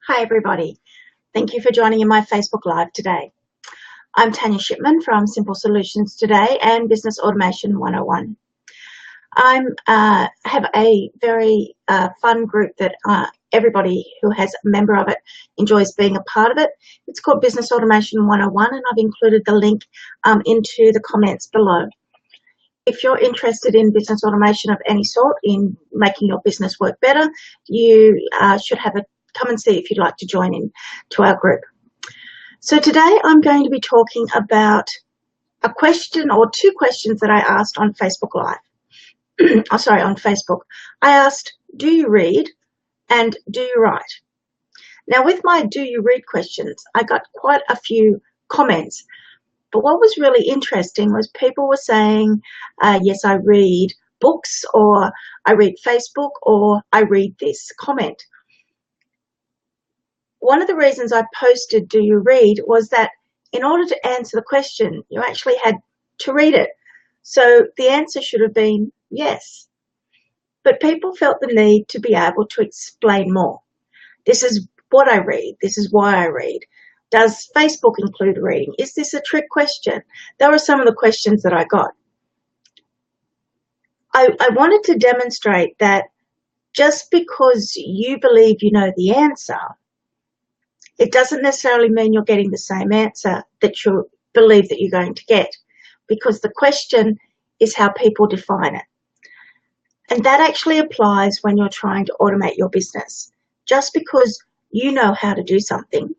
Hi everybody, thank you for joining in my Facebook Live today. I'm Tania Shipman from Simple Solutions Today and Business Automation 101. I have a very fun group that everybody who has a member of it enjoys being a part of it. It's called Business Automation 101 and I've included the link into the comments below. If you're interested in business automation of any sort, in making your business work better, you should come and see if you'd like to join in to our group. So today I'm going to be talking about a question or two questions that I asked on Facebook Live. On Facebook. I asked, do you read and do you write? Now with my do you read questions, I got quite a few comments. But what was really interesting was people were saying, yes, I read books, or I read Facebook, or I read this comment. One of the reasons I posted do you read was that in order to answer the question, you actually had to read it. So the answer should have been yes. But people felt the need to be able to explain more. This is what I read. This is why I read. Does Facebook include reading? Is this a trick question? There were some of the questions that I got. I wanted to demonstrate that just because you believe you know the answer, it doesn't necessarily mean you're getting the same answer that you believe that you're going to get, because the question is how people define it. And that actually applies when you're trying to automate your business. Just because you know how to do something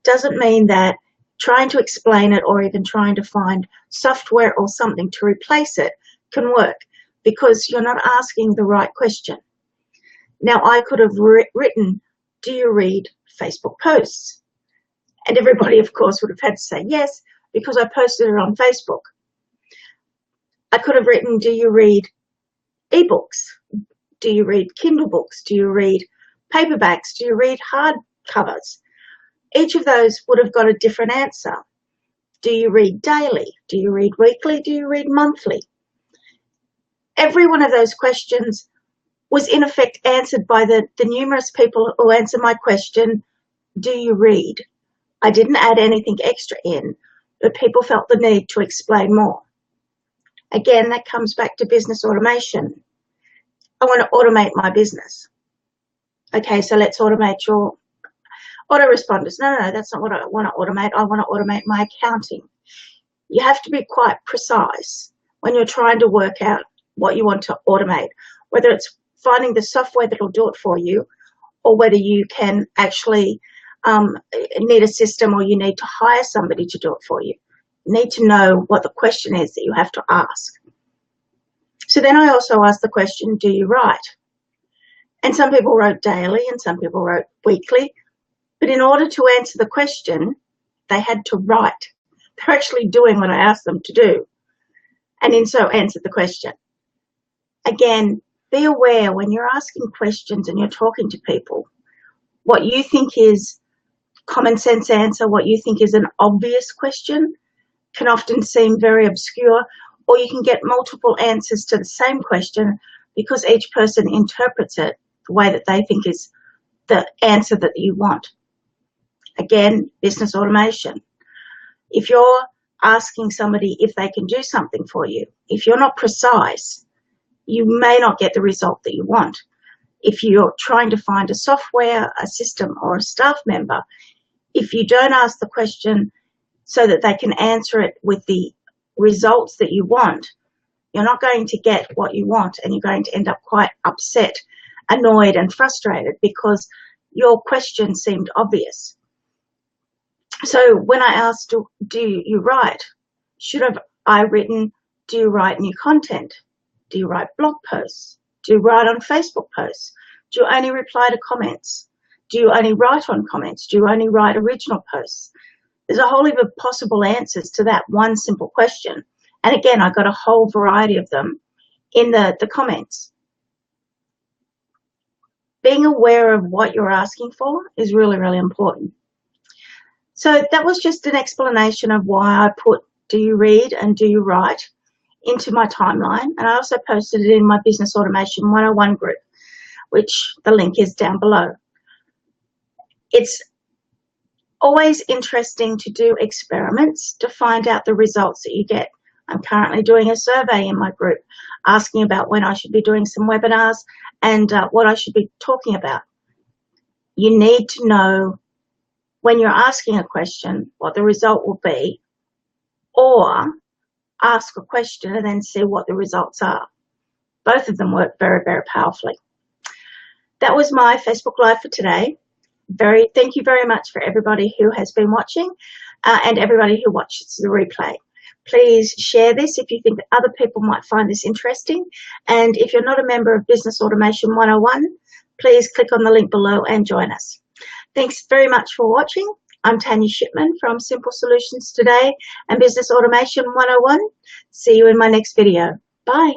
doesn't mean that trying to explain it or even trying to find software or something to replace it can work, because you're not asking the right question. Now, I could have written, do you read Facebook posts? And everybody, of course, would have had to say yes, because I posted it on Facebook. I could have written, do you read ebooks? Do you read Kindle books? Do you read paperbacks? Do you read hardcovers? Each of those would have got a different answer. Do you read daily? Do you read weekly? Do you read monthly? Every one of those questions was in effect answered by the numerous people who answered my question, do you read? I didn't add anything extra in, but people felt the need to explain more. Again, that comes back to business automation. I want to automate my business. Okay, so let's automate your autoresponders. No, that's not what I want to automate. I want to automate my accounting. You have to be quite precise when you're trying to work out what you want to automate, whether it's finding the software that will do it for you, or whether you can actually need a system or you need to hire somebody to do it for you. You need to know what the question is that you have to ask. So then I also asked the question, do you write? And some people wrote daily and some people wrote weekly. But in order to answer the question, they had to write. They're actually doing what I asked them to do, and in so answered the question. Again, be aware when you're asking questions and you're talking to people, what you think is common sense answer, what you think is an obvious question, can often seem very obscure, or you can get multiple answers to the same question because each person interprets it the way that they think is the answer that you want. Again, business automation. If you're asking somebody if they can do something for you, if you're not precise, you may not get the result that you want. If you're trying to find a software, a system, or a staff member, if you don't ask the question so that they can answer it with the results that you want, you're not going to get what you want, and you're going to end up quite upset, annoyed, and frustrated because your question seemed obvious. So when I asked, do you write, should have I written, do you write new content? Do you write blog posts? Do you write on Facebook posts? Do you only reply to comments? Do you only write on comments? Do you only write original posts? There's a whole heap of possible answers to that one simple question. And again, I got a whole variety of them in the comments. Being aware of what you're asking for is really, really important. So that was just an explanation of why I put do you read and do you write into my timeline. And I also posted it in my Business Automation 101 group, which the link is down below. It's always interesting to do experiments to find out the results that you get. I'm currently doing a survey in my group asking about when I should be doing some webinars and what I should be talking about. You need to know when you're asking a question what the result will be, or ask a question and then see what the results are. Both of them work very, very powerfully. That was my Facebook Live for today. Thank you very much for everybody who has been watching and everybody who watches the replay. Please share this if you think that other people might find this interesting. And if you're not a member of Business Automation 101, please click on the link below and join us. Thanks very much for watching. I'm Tania Shipman from Simple Solutions Today and Business Automation 101. See you in my next video. Bye.